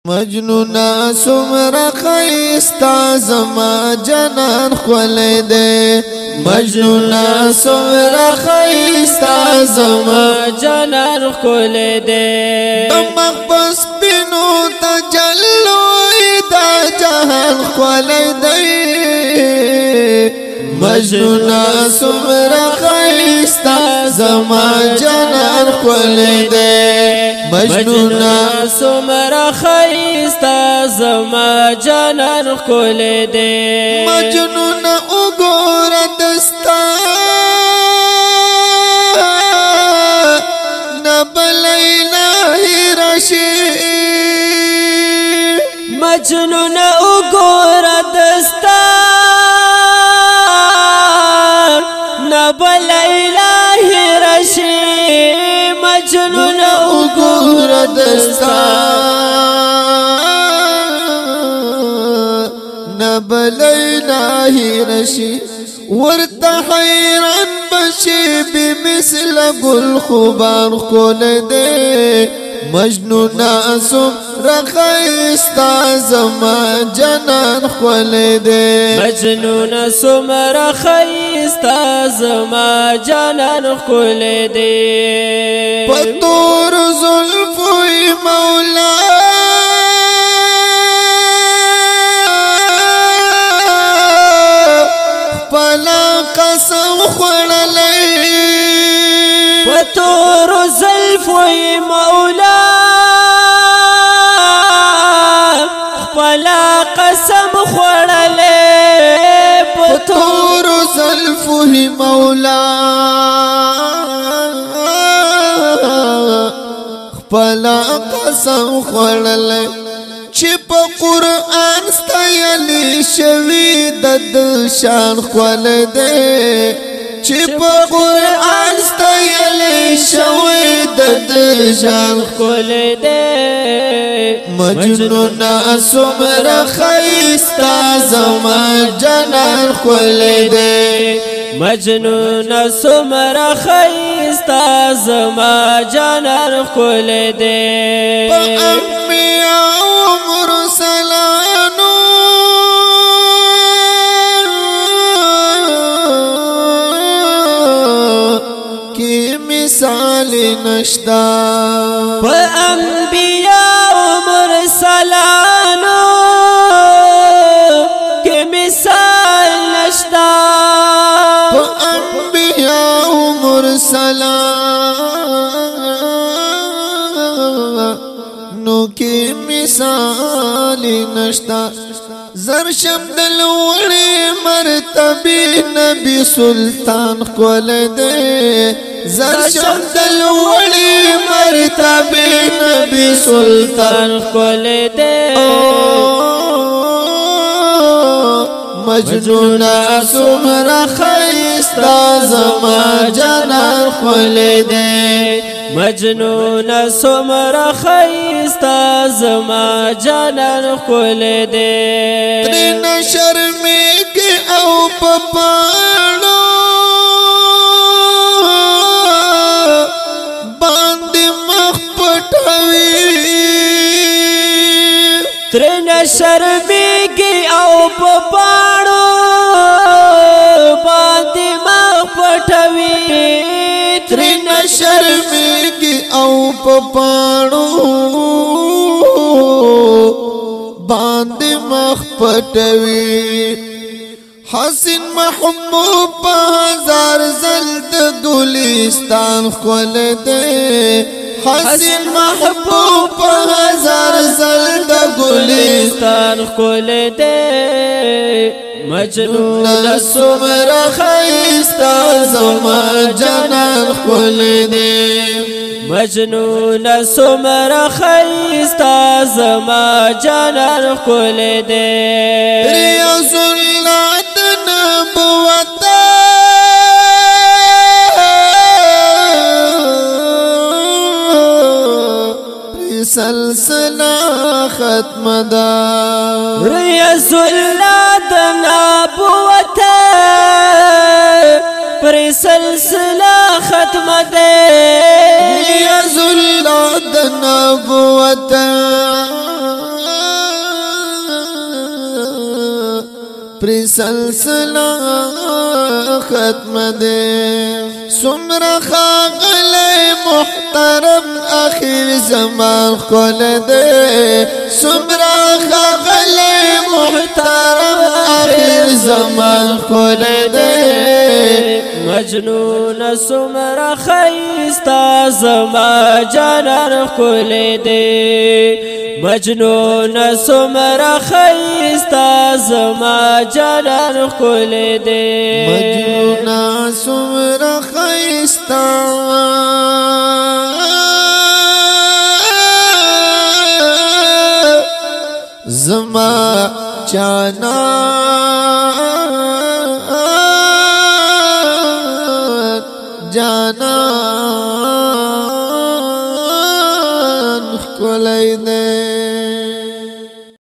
مجنونا سمرا خیستا زما جنان خولے دے مجنونا سمرا خیستا زما جنان خولے دے مخبس بینو تجلوی دا جہان خولے دے مجنونا سمرا خیستا زما جنان خولے دے مجنونا سمرا خیستا زما جنان خولے دے مجنونا اگور دستا نبل الہی رشی مجنونا اگور دستا نبل الہی رشی مجنونا اگور دستا نبل الہی رشی ورتا حیران بشی بمثل گل خوبان خول دے مجنونا سمرا خیستا زما جنان خول دے مجنونا سمرا خیستا زما جنان خول دے پتور زلفوی مولا پلا قسم خورلی پتور زلفوی مولا پلا قسم خورلی پتور زلفوی مولا پلا قسم خورلی چپ قرآن ستایلی شوی دد شان خول دے چپ قرآن ستایلی شوی دد شان خول دے مجنونا سمرا خیستا زما جنان خول دے مجنونا سمرا خیستا زما جنان خول دے انبیاء و مرسلانو کی مثال نشتا انبیاء و مرسلانو کی مثال نشتا انبیاء و مرسلانو کی مثال نشتا زرشم دلوڑی مرتبی نبی سلطان خول دے زرشم دلوڑی مرتبی نبی سلطان خول دے مجنونا سمرا خیستا زما جنان خول دے مجنونا سمرا خیستا زما جنان خول دے ترین شرمیگی او پپانو باندی مخ پٹھوی ترین شرمیگی او پپانو باندی مخ پٹھوی ترین شرمیگی او پپانو باندی مخ پٹوی حسین محبوب پا ہزار زلد گلستان خول دے حسین محبوب پا ہزار زلد گلستان خول دے مجنونا سمرا خیستا زما جنان خول دے مجنونا سمرا خیستا زما جنان خول دے ریاض اللہ نبوتا سلسلہ ختم دا ریاض اللہ نبوتا پر سلسلہ ختم دے یا ذلت نبوت پر سلسلہ ختم دے سمرا خاغلے محترم آخر زمان خول دے سمرا خاغلے محترم آخر زمان خول دے مجنون سمرا خیستا زما جانان خول دے مجنون سمرا خیستا زما جانان خول دے مجنون سمرا خیستا زما جانان